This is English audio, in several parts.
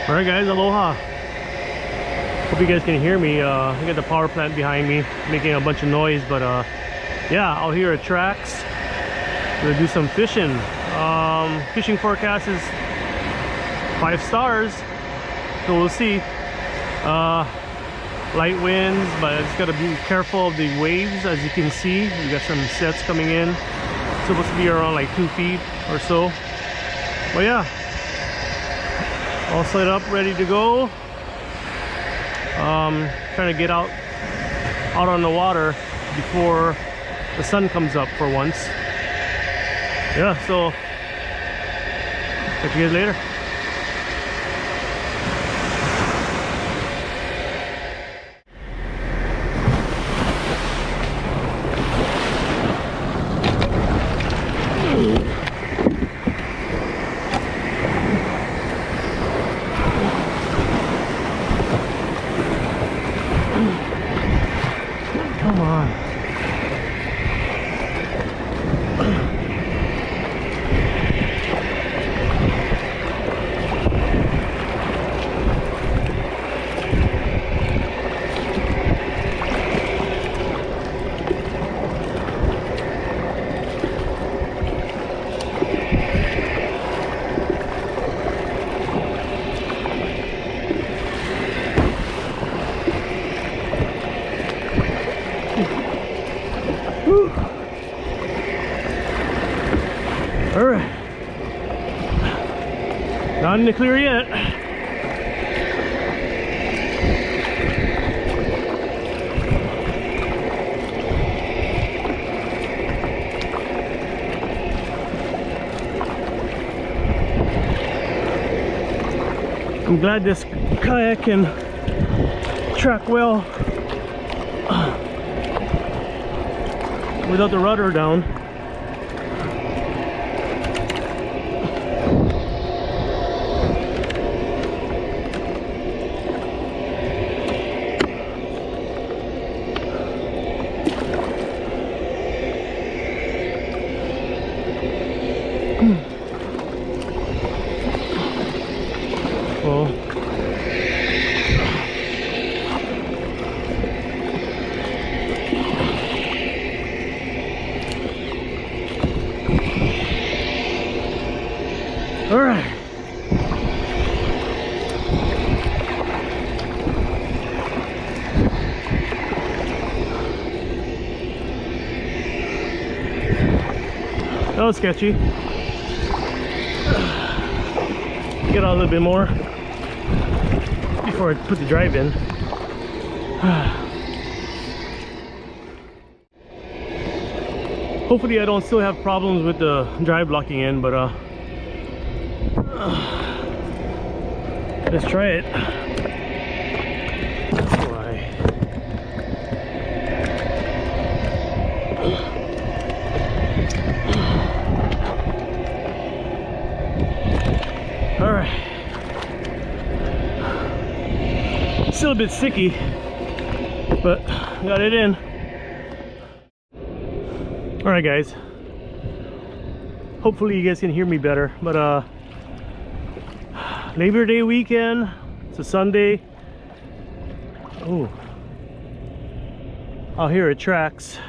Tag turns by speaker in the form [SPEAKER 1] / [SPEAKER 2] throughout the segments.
[SPEAKER 1] Alright guys, aloha. Hope you guys can hear me. I got the power plant behind me making a bunch of noise, but yeah, out here at tracks. Gonna do some fishing. Fishing forecast is 5 stars, so we'll see. Light winds, but I just gotta be careful of the waves. As you can see, we got some sets coming in. It's supposed to be around like 2 feet or so. But yeah, all set up, ready to go. Trying to get out on the water before the sun comes up for once. Yeah, so catch you guys later. Come on. All right, not in the clear yet. I'm glad this kayak can track well without the rudder down. Oh. All right. That was sketchy. Get out a little bit more before I put the drive in. Hopefully I don't still have problems with the drive locking in, but let's try it. That's why. All right. Still a bit sticky, but got it in. All right guys, hopefully you guys can hear me better, but Labor Day weekend, it's a Sunday. Oh, out here at tracks.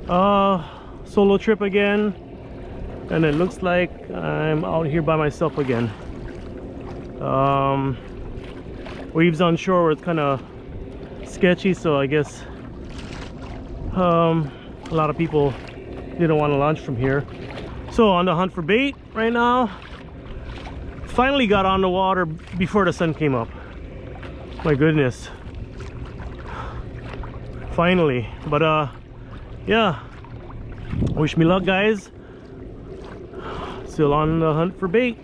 [SPEAKER 1] Solo trip again, and it looks like I'm out here by myself again. Waves on shore were kind of sketchy, so I guess a lot of people didn't want to launch from here. So on the hunt for bait right now. Finally got on the water before the sun came up. My goodness, finally. But yeah, wish me luck guys. Still on the hunt for bait.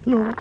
[SPEAKER 1] No.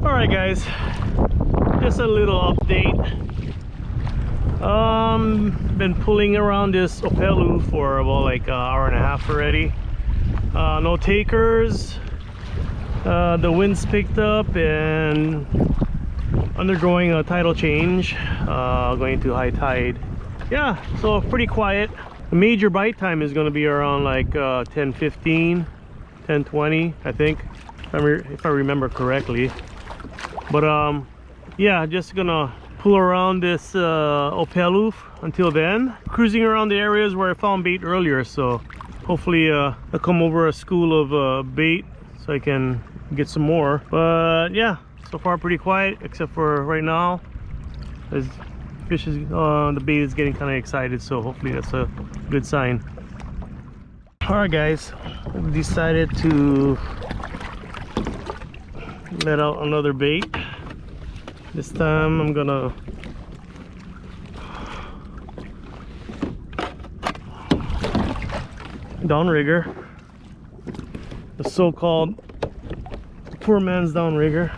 [SPEAKER 1] Alright guys, just a little update. Been pulling around this Opelu for about like an hour and a half already. No takers. The wind's picked up and undergoing a tidal change, going to high tide. Yeah, so pretty quiet. The major bite time is going to be around like 10:15, 10:20 I think, if I remember correctly. But yeah, just gonna pull around this Opelu until then, cruising around the areas where I found bait earlier. So hopefully I'll come over a school of bait so I can get some more. But yeah, so far pretty quiet, except for right now as fish is the bait is getting kind of excited, so hopefully that's a good sign. All right guys, I've decided to let out another bait. This time I'm gonna downrigger, the so-called poor man's downrigger.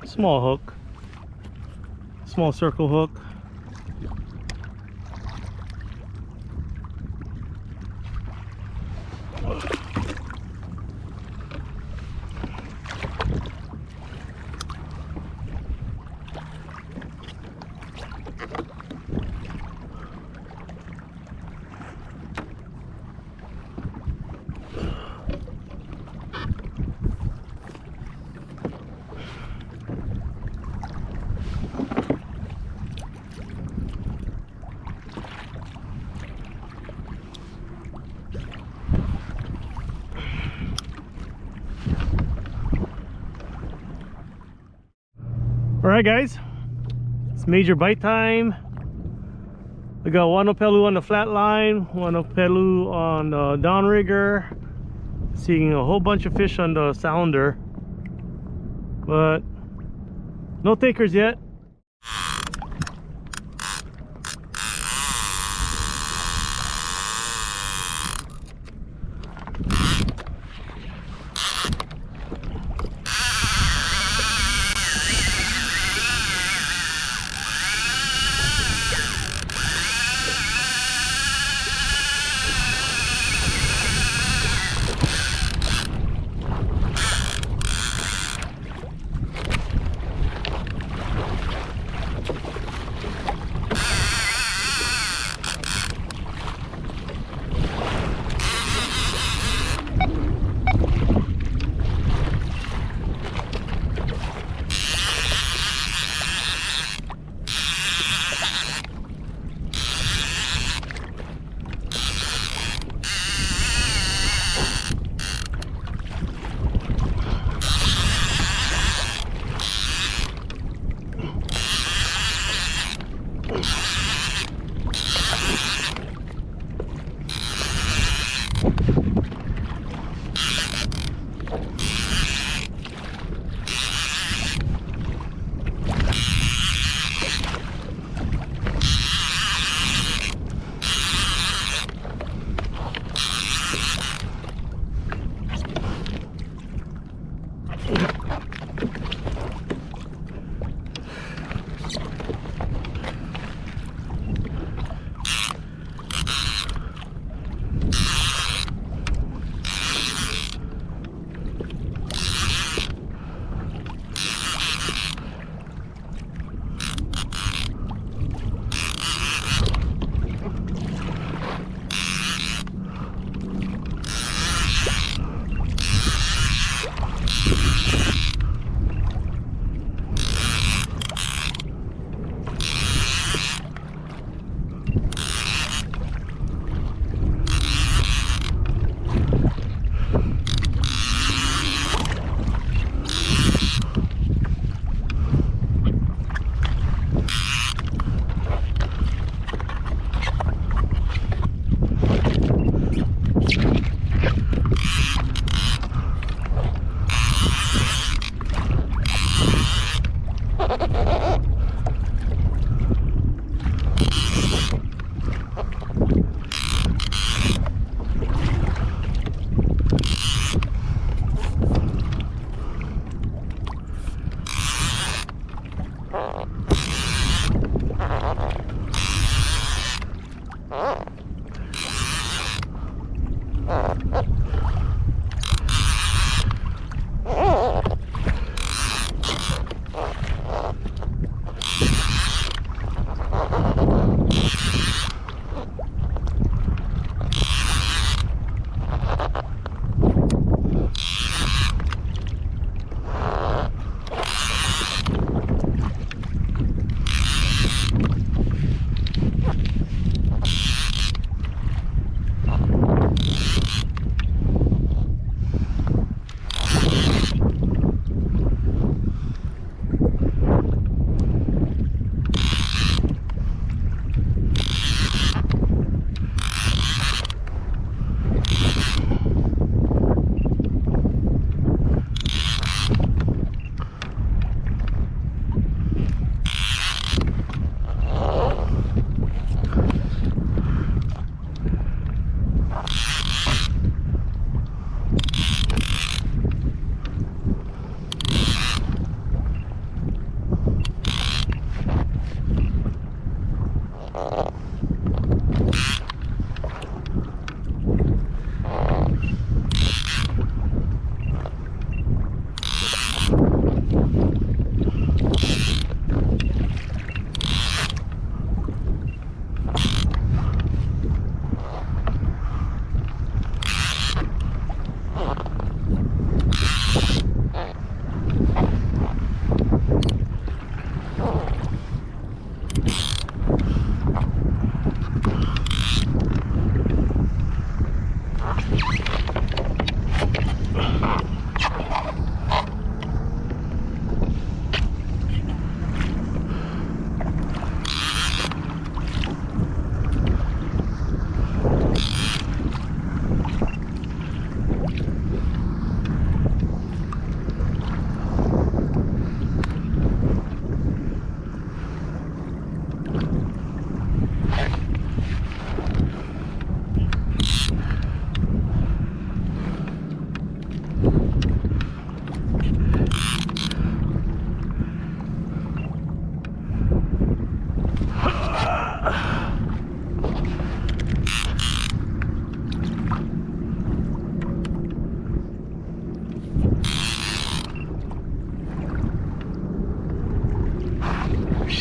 [SPEAKER 1] Small hook, small circle hook. Alright guys, it's major bite time. I got one Opelu on the flat line, one Opelu on the downrigger, seeing a whole bunch of fish on the sounder, but no takers yet.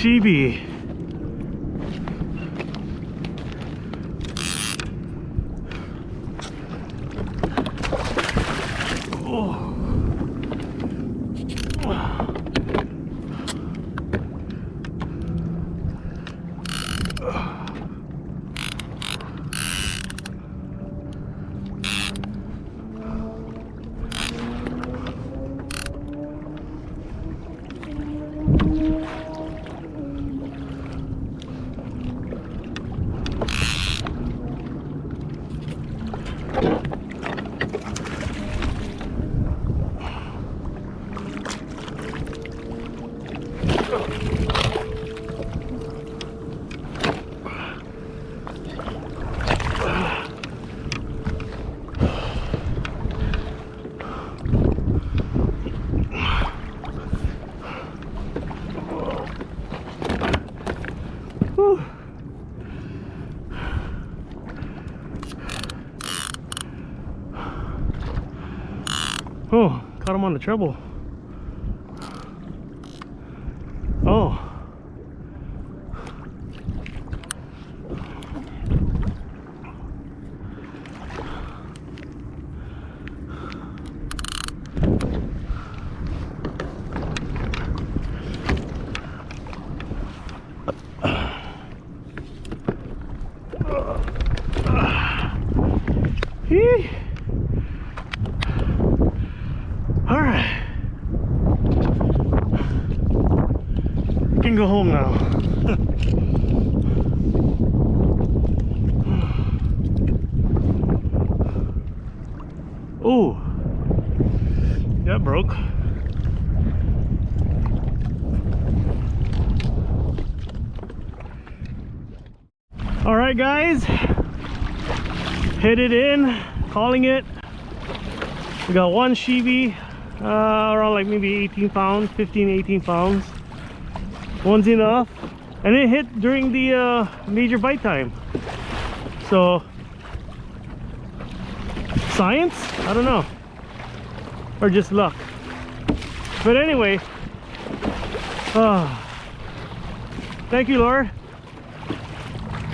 [SPEAKER 1] Shibi. Oh. Oh, caught him on the treble. Oh. Alright. We can go home now. Oh, that broke. Alright guys, headed in, calling it. We got one Shibi, around like maybe 18 pounds, 15, 18 pounds. One's enough, and it hit during the major bite time. So, science? I don't know, or just luck. But anyway, thank you, Lord,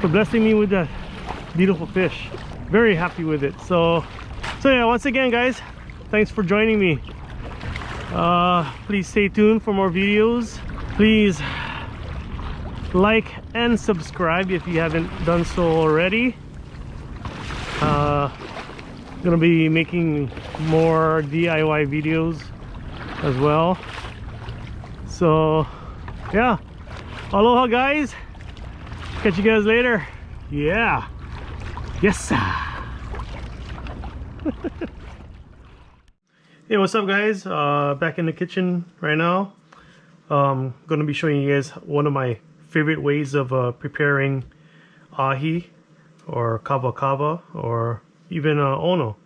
[SPEAKER 1] for blessing me with that beautiful fish. Very happy with it. So yeah, once again guys, thanks for joining me. Please stay tuned for more videos. Please like and subscribe if you haven't done so already. Gonna be making more DIY videos as well. So yeah, aloha guys, catch you guys later. Yeah, yes sir. Hey, what's up guys? Back in the kitchen right now. Gonna be showing you guys one of my favorite ways of preparing ahi or kava kava or even ono.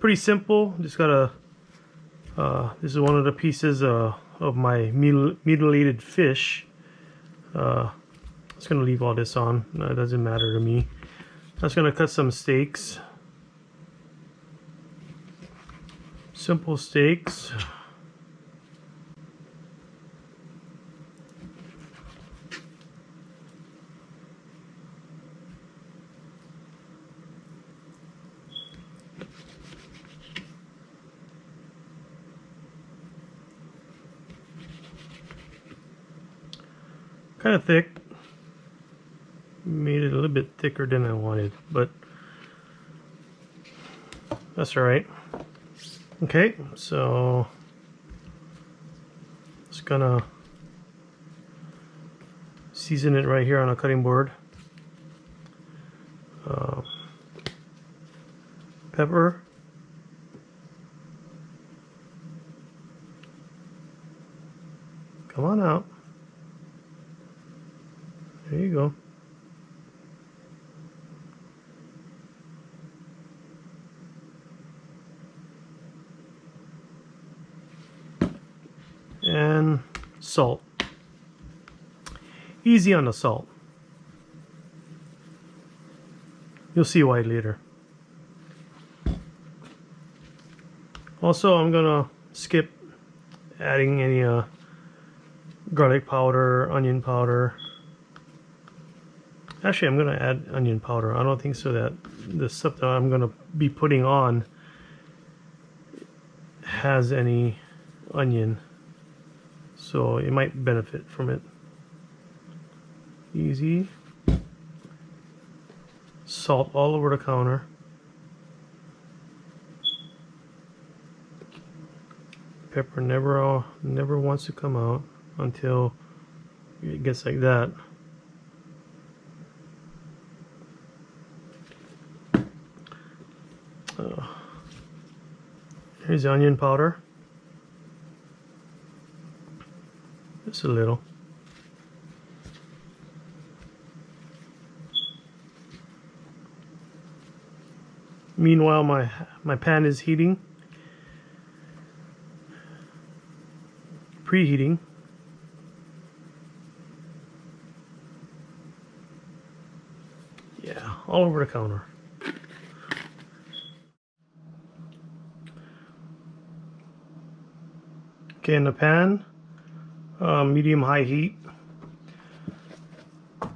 [SPEAKER 1] Pretty simple. Just gotta this is one of the pieces of my mutilated fish. Just gonna leave all this on. It doesn't matter to me. I'm just gonna cut some steaks. Simple steaks. Kind of thick. Made it a little bit thicker than I wanted, but that's all right. Okay, so just gonna season it right here on a cutting board. Pepper, come on out. There you go. And salt. Easy on the salt. You'll see why later. Also, I'm gonna skip adding any garlic powder, onion powder. Actually, I'm going to add onion powder. I don't think so that the stuff that I'm going to be putting on has any onion, so it might benefit from it. Easy. Salt all over the counter. Pepper never wants to come out until it gets like that. Here's the onion powder. Just a little. Meanwhile, my pan is heating. Preheating. Yeah, all over the counter. Okay, in the pan, medium-high heat,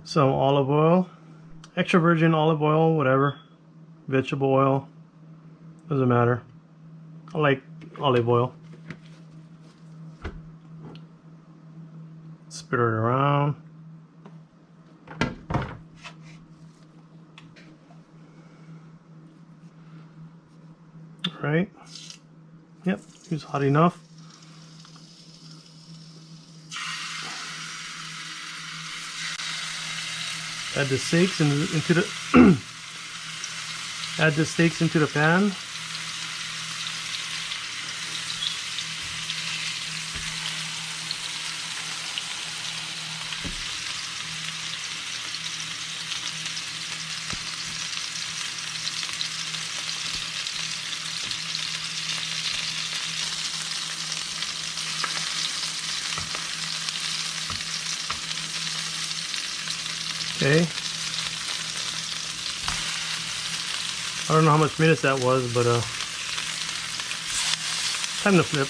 [SPEAKER 1] some olive oil, extra virgin olive oil, whatever, vegetable oil, doesn't matter. I like olive oil. Spread it around. All right. Yep, it's hot enough. Add the steaks into the add the steaks into the pan. Okay. I don't know how much minutes that was, but time to flip.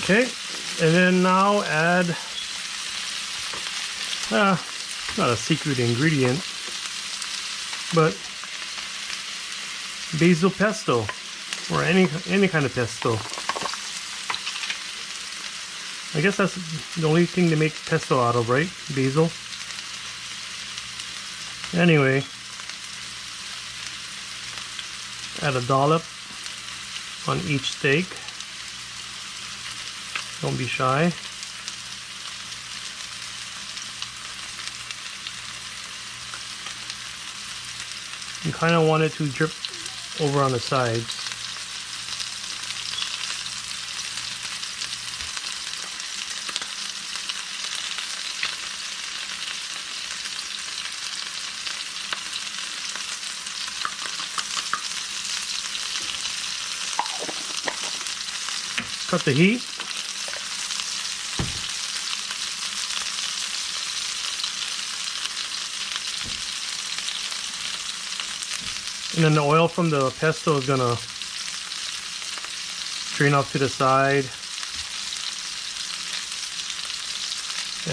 [SPEAKER 1] Okay, and then now add not a secret ingredient, but basil pesto, or any kind of pesto. I guess that's the only thing to make pesto out of, right? Basil. Anyway, add a dollop on each steak. Don't be shy. You kind of want it to drip over on the sides. Cut the heat. And then the oil from the pesto is gonna drain off to the side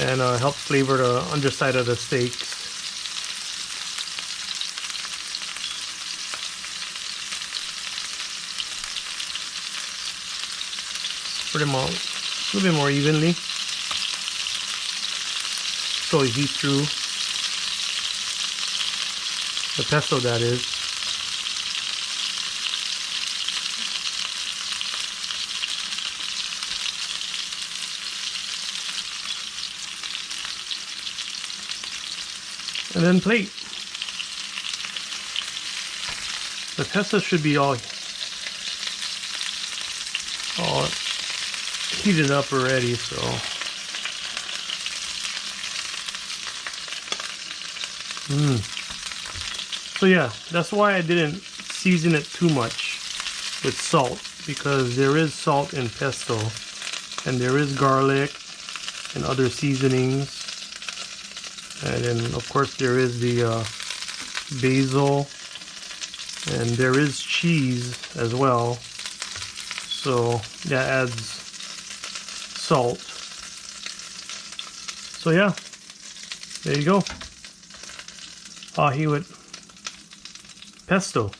[SPEAKER 1] and help flavor the underside of the steaks. Spread them out a little bit more evenly so it heats through the pesto, that is. And then plate. The pesto should be all heated up already, so so yeah, that's why I didn't season it too much with salt, because there is salt in pesto, and there is garlic and other seasonings, and then of course there is the basil, and there is cheese as well, so that adds salt. So yeah, there you go, ahi with pesto.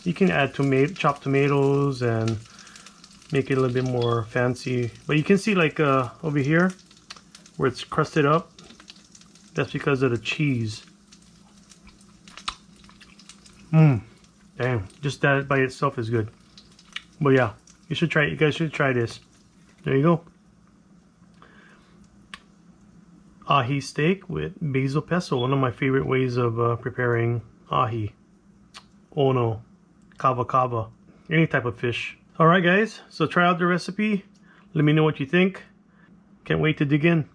[SPEAKER 1] You can add chopped tomatoes and make it a little bit more fancy, but you can see like over here where it's crusted up, that's because of the cheese. Damn, just that by itself is good. But yeah, you should try it. You guys should try this. There you go, ahi steak with basil pesto, one of my favorite ways of preparing ahi, ono, kava, any type of fish. Alright guys, so try out the recipe, let me know what you think. Can't wait to dig in.